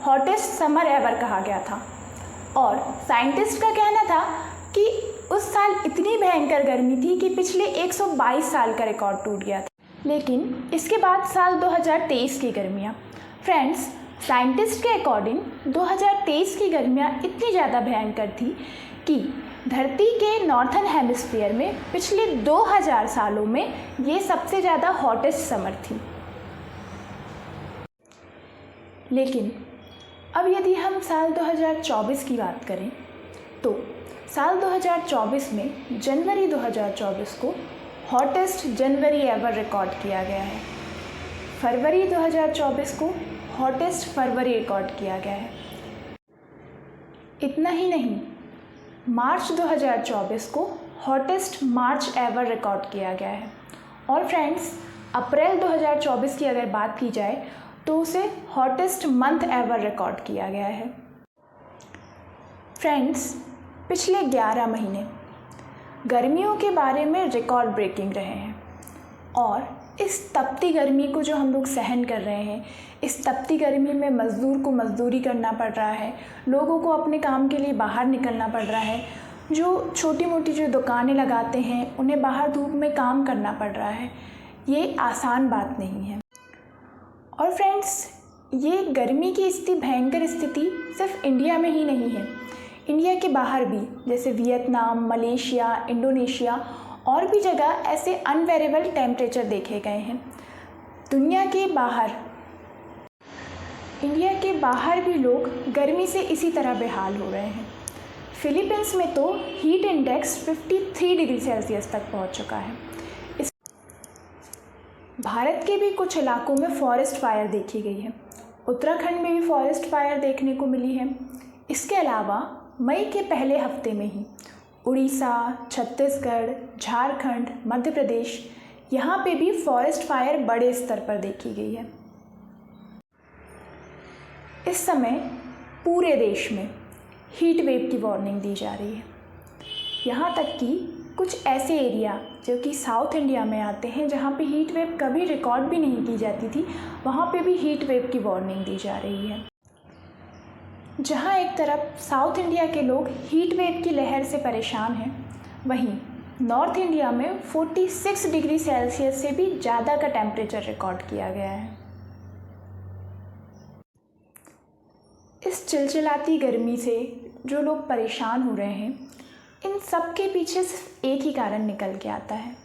Hottest summer ever कहा गया था। और साइंटिस्ट का कहना था कि उस साल इतनी भयंकर गर्मी थी कि पिछले 122 साल का रिकॉर्ड टूट गया था। लेकिन इसके बाद साल 2023 की गर्मियाँ, फ्रेंड्स, साइंटिस्ट के अकॉर्डिंग 2023 की गर्मियाँ इतनी ज़्यादा भयंकर थी कि धरती के नॉर्थन हेमिस्फीयर में पिछले 2000 सालों में ये सबसे ज़्यादा हॉटेस्ट समर थी। लेकिन अब यदि हम साल 2024 की बात करें तो साल 2024 में जनवरी 2024 को हॉटेस्ट जनवरी एवर रिकॉर्ड किया गया है। फरवरी 2024 को हॉटेस्ट फरवरी रिकॉर्ड किया गया है। इतना ही नहीं, मार्च 2024 को हॉटेस्ट मार्च एवर रिकॉर्ड किया गया है। और फ्रेंड्स, अप्रैल 2024 की अगर बात की जाए तो उसे हॉटेस्ट मंथ एवर रिकॉर्ड किया गया है। फ्रेंड्स, पिछले 11 महीने गर्मियों के बारे में रिकॉर्ड ब्रेकिंग रहे हैं। और इस तपती गर्मी को जो हम लोग सहन कर रहे हैं, इस तपती गर्मी में मज़दूर को मज़दूरी करना पड़ रहा है, लोगों को अपने काम के लिए बाहर निकलना पड़ रहा है, जो छोटी मोटी जो दुकानें लगाते हैं उन्हें बाहर धूप में काम करना पड़ रहा है। ये आसान बात नहीं है। और फ्रेंड्स, ये गर्मी की इतनी भयंकर स्थिति सिर्फ इंडिया में ही नहीं है, इंडिया के बाहर भी, जैसे वियतनाम, मलेशिया, इंडोनेशिया और भी जगह ऐसे अनवेरेबल टेम्परेचर देखे गए हैं। दुनिया के बाहर, इंडिया के बाहर भी लोग गर्मी से इसी तरह बेहाल हो रहे हैं। फिलीपींस में तो हीट इंडेक्स 53 डिग्री सेल्सियस तक पहुंच चुका है। भारत के भी कुछ इलाकों में फॉरेस्ट फायर देखी गई है। उत्तराखंड में भी फॉरेस्ट फायर देखने को मिली है। इसके अलावा मई के पहले हफ्ते में ही उड़ीसा, छत्तीसगढ़, झारखंड, मध्य प्रदेश, यहाँ पे भी फॉरेस्ट फायर बड़े स्तर पर देखी गई है। इस समय पूरे देश में हीट वेव की वार्निंग दी जा रही है। यहाँ तक कि कुछ ऐसे एरिया जो कि साउथ इंडिया में आते हैं, जहाँ पे हीट वेव कभी रिकॉर्ड भी नहीं की जाती थी, वहाँ पे भी हीट वेव की वार्निंग दी जा रही है। जहाँ एक तरफ साउथ इंडिया के लोग हीट वेव की लहर से परेशान हैं, वहीं नॉर्थ इंडिया में 46 डिग्री सेल्सियस से भी ज़्यादा का टेम्परेचर रिकॉर्ड किया गया है। इस चिलचिलाती गर्मी से जो लोग परेशान हो रहे हैं, इन सब के पीछे सिर्फ एक ही कारण निकल के आता है,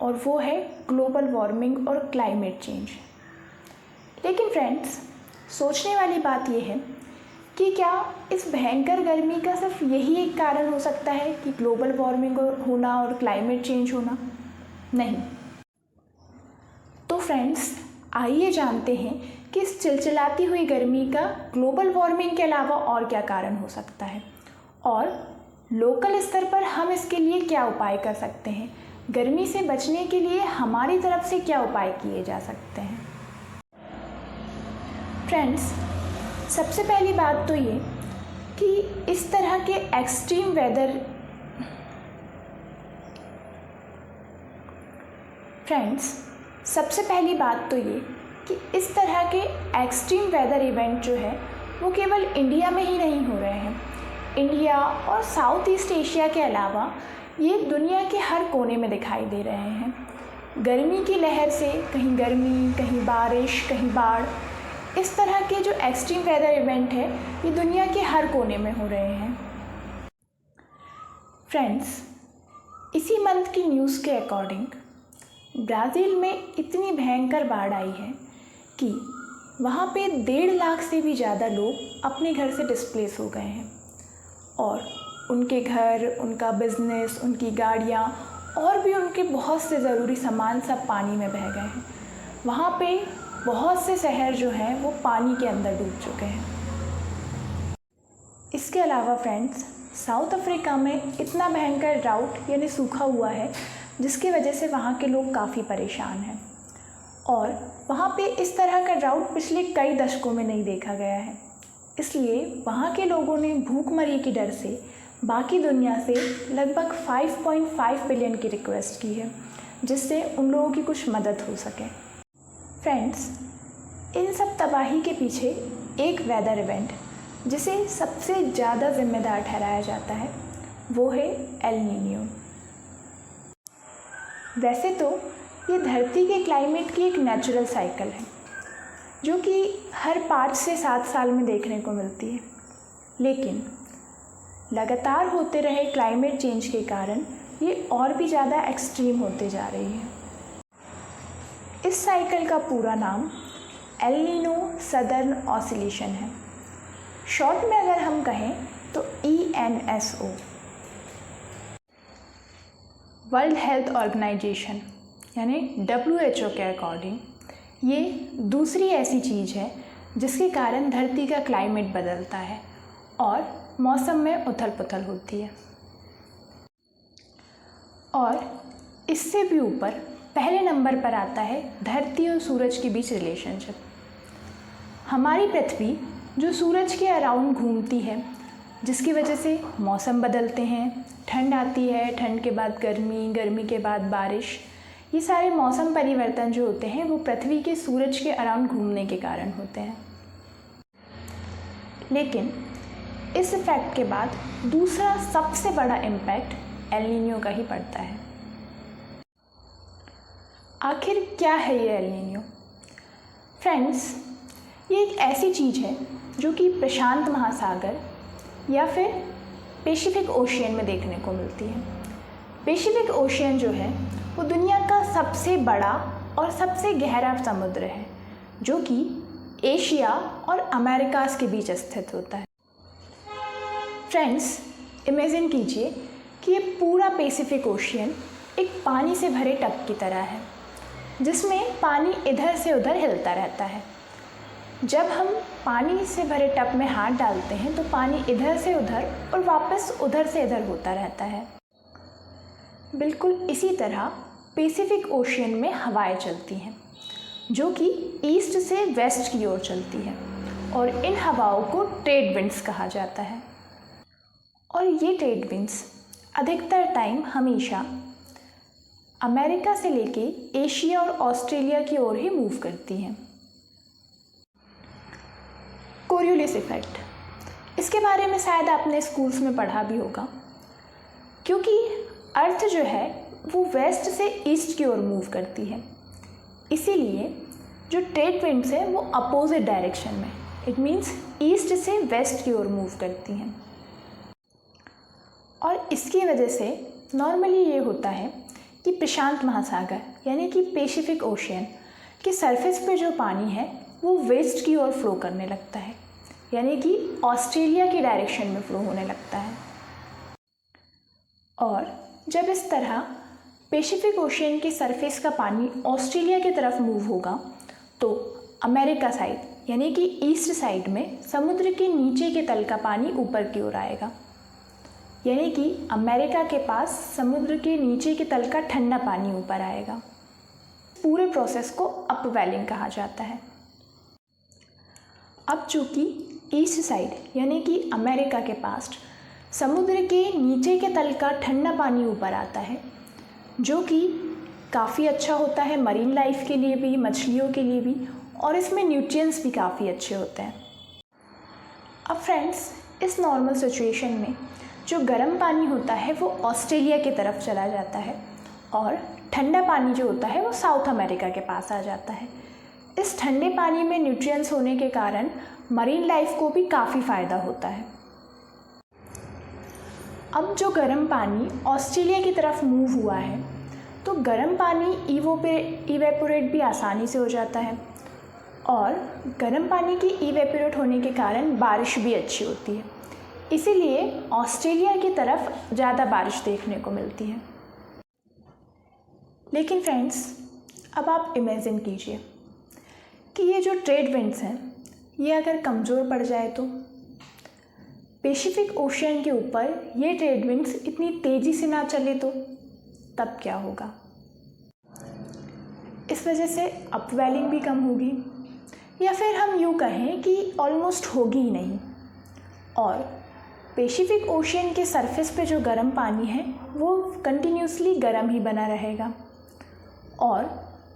और वो है ग्लोबल वार्मिंग और क्लाइमेट चेंज। लेकिन फ्रेंड्स, सोचने वाली बात यह है कि क्या इस भयंकर गर्मी का सिर्फ यही एक कारण हो सकता है कि ग्लोबल वार्मिंग होना और क्लाइमेट चेंज होना? नहीं। तो फ्रेंड्स, आइए जानते हैं कि इस चिलचिलाती हुई गर्मी का ग्लोबल वार्मिंग के अलावा और क्या कारण हो सकता है, और लोकल स्तर पर हम इसके लिए क्या उपाय कर सकते हैं। गर्मी से बचने के लिए हमारी तरफ से क्या उपाय किए जा सकते हैं। फ्रेंड्स, सबसे पहली बात तो ये कि इस तरह के एक्सट्रीम वेदर सबसे पहली बात तो ये कि इस तरह के एक्सट्रीम वेदर इवेंट जो है वो केवल इंडिया में ही नहीं हो रहे हैं। इंडिया और साउथ ईस्ट एशिया के अलावा ये दुनिया के हर कोने में दिखाई दे रहे हैं। गर्मी की लहर से कहीं गर्मी, कहीं बारिश, कहीं बाढ़, इस तरह के जो एक्सट्रीम वेदर इवेंट है ये दुनिया के हर कोने में हो रहे हैं। फ्रेंड्स, इसी मंथ की न्यूज़ के अकॉर्डिंग ब्राज़ील में इतनी भयंकर बाढ़ आई है कि वहाँ पे 1.5 लाख से भी ज़्यादा लोग अपने घर से डिस्प्लेस हो गए हैं, और उनके घर, उनका बिज़नेस, उनकी गाड़ियाँ और भी उनके बहुत से ज़रूरी सामान सब पानी में बह गए हैं। वहाँ पे बहुत से शहर जो हैं वो पानी के अंदर डूब चुके हैं। इसके अलावा फ्रेंड्स, साउथ अफ्रीका में इतना भयंकर ड्राउट यानी सूखा हुआ है जिसकी वजह से वहाँ के लोग काफ़ी परेशान हैं, और वहाँ पे इस तरह का ड्राउट पिछले कई दशकों में नहीं देखा गया है। इसलिए वहाँ के लोगों ने भूखमरी की डर से बाकी दुनिया से लगभग 5.5 बिलियन की रिक्वेस्ट की है, जिससे उन लोगों की कुछ मदद हो सके। फ्रेंड्स, इन सब तबाही के पीछे एक वेदर इवेंट जिसे सबसे ज़्यादा जिम्मेदार ठहराया जाता है वो है एल नीनियो। वैसे तो ये धरती के क्लाइमेट की एक नेचुरल साइकिल है जो कि हर 5 से 7 साल में देखने को मिलती है, लेकिन लगातार होते रहे क्लाइमेट चेंज के कारण ये और भी ज़्यादा एक्सट्रीम होते जा रही है। इस साइकिल का पूरा नाम एल नीनो सदर्न ऑसिलेशन है। शॉर्ट में अगर हम कहें तो ENSO। वर्ल्ड हेल्थ ऑर्गेनाइजेशन यानी WHO के अकॉर्डिंग ये दूसरी ऐसी चीज़ है जिसके कारण धरती का क्लाइमेट बदलता है और मौसम में उथल पुथल होती है। और इससे भी ऊपर पहले नंबर पर आता है धरती और सूरज के बीच रिलेशनशिप। हमारी पृथ्वी जो सूरज के अराउंड घूमती है, जिसकी वजह से मौसम बदलते हैं, ठंड आती है, ठंड के बाद गर्मी, गर्मी के बाद बारिश, ये सारे मौसम परिवर्तन जो होते हैं वो पृथ्वी के सूरज के अराउंड घूमने के कारण होते हैं। लेकिन इस इफेक्ट के बाद दूसरा सबसे बड़ा इम्पैक्ट एल नीनियो का ही पड़ता है। आखिर क्या है ये एल नीनियो? फ्रेंड्स, ये एक ऐसी चीज़ है जो कि प्रशांत महासागर या फिर पैसिफिक ओशियन में देखने को मिलती है। पैसिफिक ओशियन जो है वो दुनिया का सबसे बड़ा और सबसे गहरा समुद्र है जो कि एशिया और अमेरिकास के बीच स्थित होता है। फ्रेंड्स, इमेजिन कीजिए कि ये पूरा पैसिफिक ओशियन एक पानी से भरे टब की तरह है जिसमें पानी इधर से उधर हिलता रहता है। जब हम पानी से भरे टब में हाथ डालते हैं तो पानी इधर से उधर और वापस उधर से इधर होता रहता है। बिल्कुल इसी तरह पैसिफिक ओशियन में हवाएं चलती हैं जो कि ईस्ट से वेस्ट की ओर चलती हैं और इन हवाओं को ट्रेड विंड्स कहा जाता है। और ये ट्रेड विंड्स अधिकतर टाइम हमेशा अमेरिका से लेके एशिया और ऑस्ट्रेलिया की ओर ही मूव करती हैं। कोरियोलिस इफेक्ट, इसके बारे में शायद आपने स्कूल्स में पढ़ा भी होगा, क्योंकि अर्थ जो है वो वेस्ट से ईस्ट की ओर मूव करती है, इसीलिए जो ट्रेड विंड्स हैं वो अपोजिट डायरेक्शन में, इट मीन्स ईस्ट से वेस्ट की ओर मूव करती हैं। और इसकी वजह से नॉर्मली ये होता है कि प्रशांत महासागर यानी कि पैसिफिक ओशियन के सरफेस पे जो पानी है वो वेस्ट की ओर फ्लो करने लगता है, यानी कि ऑस्ट्रेलिया की डायरेक्शन में फ्लो होने लगता है। और जब इस तरह पैसिफिक ओशियन के सरफेस का पानी ऑस्ट्रेलिया की तरफ मूव होगा तो अमेरिका साइड यानी कि ईस्ट साइड में समुद्र के नीचे के तल का पानी ऊपर की ओर आएगा, यानी कि अमेरिका के पास समुद्र के नीचे के तल का ठंडा पानी ऊपर आएगा। पूरे प्रोसेस को अपवेलिंग कहा जाता है। अब चूँकि ईस्ट साइड यानी कि अमेरिका के पास समुद्र के नीचे के तल का ठंडा पानी ऊपर आता है जो कि काफ़ी अच्छा होता है मरीन लाइफ के लिए भी, मछलियों के लिए भी, और इसमें न्यूट्रिएंट्स भी काफ़ी अच्छे होते हैं। अब फ्रेंड्स, इस नॉर्मल सिचुएशन में जो गर्म पानी होता है वो ऑस्ट्रेलिया की तरफ चला जाता है और ठंडा पानी जो होता है वो साउथ अमेरिका के पास आ जाता है। इस ठंडे पानी में न्यूट्रिएंट्स होने के कारण मरीन लाइफ को भी काफ़ी फ़ायदा होता है। अब जो गर्म पानी ऑस्ट्रेलिया की तरफ मूव हुआ है तो गर्म पानी इवेपोरेट भी आसानी से हो जाता है और गर्म पानी की इवेपोरेट होने के कारण बारिश भी अच्छी होती है, इसीलिए ऑस्ट्रेलिया की तरफ ज़्यादा बारिश देखने को मिलती है। लेकिन फ्रेंड्स, अब आप इमेजिन कीजिए कि ये जो ट्रेड विंड्स हैं ये अगर कमज़ोर पड़ जाए तो पैसिफिक ओशियन के ऊपर ये ट्रेड विंड्स इतनी तेज़ी से ना चले तो तब क्या होगा? इस वजह से अपवेलिंग भी कम होगी, या फिर हम यूँ कहें कि ऑलमोस्ट होगी ही नहीं। और पैसिफिक ओशियन के सरफेस पे जो गर्म पानी है वो कंटिन्यूसली गर्म ही बना रहेगा और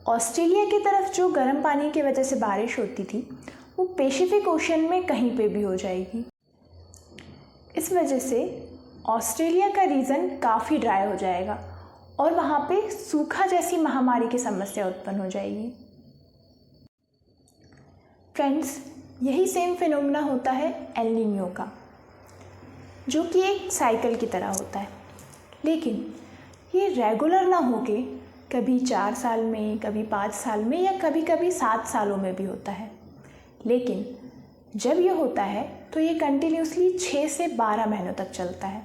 ऑस्ट्रेलिया की तरफ जो गर्म पानी की वजह से बारिश होती थी वो पैसिफिक ओशन में कहीं पे भी हो जाएगी। इस वजह से ऑस्ट्रेलिया का रीजन काफ़ी ड्राई हो जाएगा और वहाँ पे सूखा जैसी महामारी की समस्या उत्पन्न हो जाएगी। फ्रेंड्स, यही सेम फिनोमेना होता है एल नीनो का, जो कि एक साइकिल की तरह होता है, लेकिन ये रेगुलर ना होके कभी 4 साल में, कभी 5 साल में या कभी कभी 7 सालों में भी होता है। लेकिन जब ये होता है तो ये कंटिन्यूसली 6 से 12 महीनों तक चलता है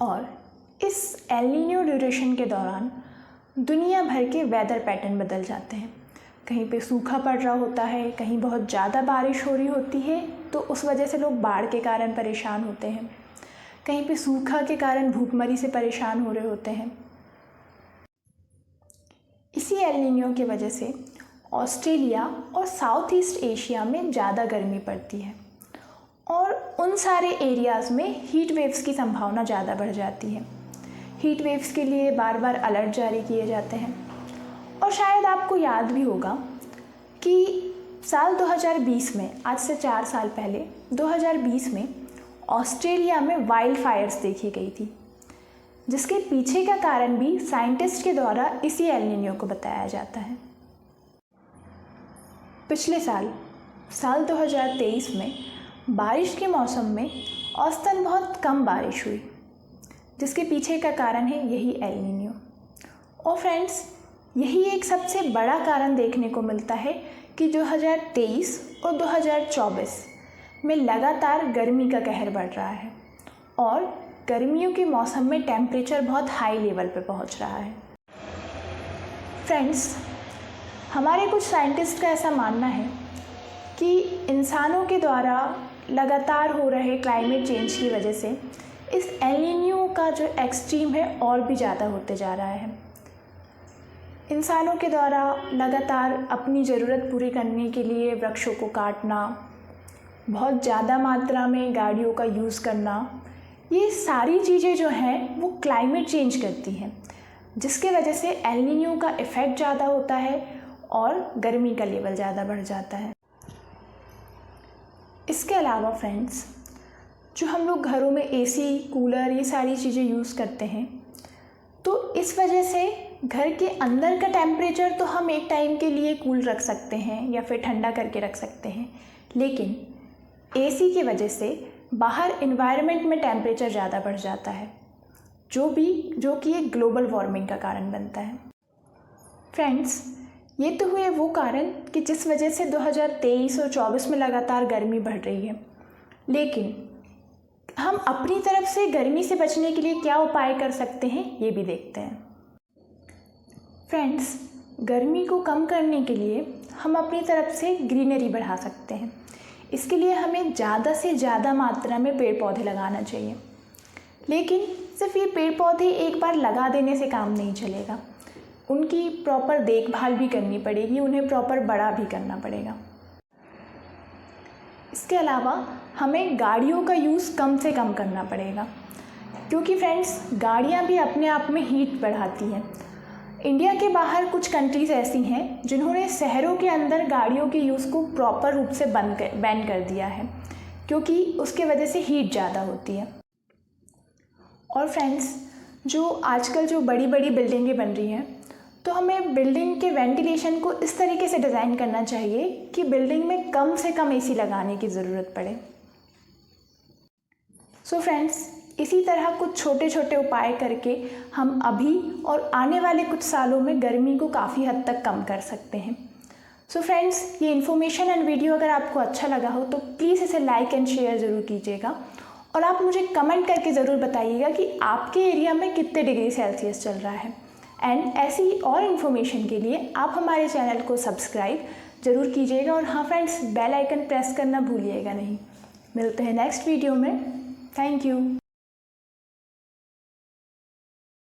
और इस एल नीनो ड्यूरेशन के दौरान दुनिया भर के वेदर पैटर्न बदल जाते हैं। कहीं पे सूखा पड़ रहा होता है, कहीं बहुत ज़्यादा बारिश हो रही होती है तो उस वजह से लोग बाढ़ के कारण परेशान होते हैं, कहीं पे सूखा के कारण भूखमरी से परेशान हो रहे होते हैं। इसी एल नीनो की वजह से ऑस्ट्रेलिया और साउथ ईस्ट एशिया में ज़्यादा गर्मी पड़ती है और उन सारे एरियाज़ में हीट वेव्स की संभावना ज़्यादा बढ़ जाती है। हीट वेव्स के लिए बार बार अलर्ट जारी किए जाते हैं। और शायद आपको याद भी होगा कि साल 2020 में, आज से 4 साल पहले 2020 में ऑस्ट्रेलिया में वाइल्ड फायर्स देखी गई थी, जिसके पीछे का कारण भी साइंटिस्ट के द्वारा इसी एल नीनो को बताया जाता है। पिछले साल 2023 में बारिश के मौसम में औसतन बहुत कम बारिश हुई, जिसके पीछे का कारण है यही एल नीनो। और फ्रेंड्स, यही एक सबसे बड़ा कारण देखने को मिलता है कि 2023 और 2024 में लगातार गर्मी का कहर बढ़ रहा है और गर्मियों के मौसम में टेम्परेचर बहुत हाई लेवल पे पहुंच रहा है। फ्रेंड्स, हमारे कुछ साइंटिस्ट का ऐसा मानना है कि इंसानों के द्वारा लगातार हो रहे क्लाइमेट चेंज की वजह से इस एल नीनो का जो एक्सट्रीम है और भी ज़्यादा होते जा रहा है। इंसानों के द्वारा लगातार अपनी ज़रूरत पूरी करने के लिए वृक्षों को काटना, बहुत ज़्यादा मात्रा में गाड़ियों का यूज़ करना, ये सारी चीज़ें जो हैं वो क्लाइमेट चेंज करती हैं, जिसके वजह से एल नीनो का इफ़ेक्ट ज़्यादा होता है और गर्मी का लेवल ज़्यादा बढ़ जाता है। इसके अलावा फ्रेंड्स, जो हम लोग घरों में एसी, कूलर, ये सारी चीज़ें यूज़ करते हैं, तो इस वजह से घर के अंदर का टेम्परेचर तो हम एक टाइम के लिए कूल रख सकते हैं या फिर ठंडा करके रख सकते हैं, लेकिन एसी की वजह से बाहर इन्वायरमेंट में टेम्परेचर ज़्यादा बढ़ जाता है, जो कि एक ग्लोबल वार्मिंग का कारण बनता है। फ्रेंड्स, ये तो हुए वो कारण कि जिस वजह से 2023 और 24 में लगातार गर्मी बढ़ रही है, लेकिन हम अपनी तरफ से गर्मी से बचने के लिए क्या उपाय कर सकते हैं ये भी देखते हैं। फ्रेंड्स, गर्मी को कम करने के लिए हम अपनी तरफ से ग्रीनरी बढ़ा सकते हैं। इसके लिए हमें ज़्यादा से ज़्यादा मात्रा में पेड़ पौधे लगाना चाहिए, लेकिन सिर्फ ये पेड़ पौधे एक बार लगा देने से काम नहीं चलेगा, उनकी प्रॉपर देखभाल भी करनी पड़ेगी, उन्हें प्रॉपर बड़ा भी करना पड़ेगा। इसके अलावा हमें गाड़ियों का यूज़ कम से कम करना पड़ेगा, क्योंकि फ्रेंड्स, गाड़ियाँ भी अपने आप में हीट बढ़ाती हैं। इंडिया के बाहर कुछ कंट्रीज़ ऐसी हैं जिन्होंने शहरों के अंदर गाड़ियों के यूज़ को प्रॉपर रूप से बैन कर दिया है, क्योंकि उसके वजह से हीट ज़्यादा होती है। और फ्रेंड्स, जो आजकल जो बड़ी बड़ी बिल्डिंगें बन रही हैं, तो हमें बिल्डिंग के वेंटिलेशन को इस तरीके से डिज़ाइन करना चाहिए कि बिल्डिंग में कम से कम एसी लगाने की ज़रूरत पड़े। सो फ्रेंड्स, इसी तरह कुछ छोटे छोटे उपाय करके हम अभी और आने वाले कुछ सालों में गर्मी को काफ़ी हद तक कम कर सकते हैं। सो फ्रेंड्स, ये इन्फॉर्मेशन एंड वीडियो अगर आपको अच्छा लगा हो तो प्लीज़ इसे लाइक एंड शेयर ज़रूर कीजिएगा और आप मुझे कमेंट करके ज़रूर बताइएगा कि आपके एरिया में कितने डिग्री सेल्सियस चल रहा है। एंड ऐसी और इन्फॉर्मेशन के लिए आप हमारे चैनल को सब्सक्राइब ज़रूर कीजिएगा और हाँ फ्रेंड्स, बेल आइकन प्रेस करना भूलिएगा नहीं। मिलते हैं नेक्स्ट वीडियो में। Thank you.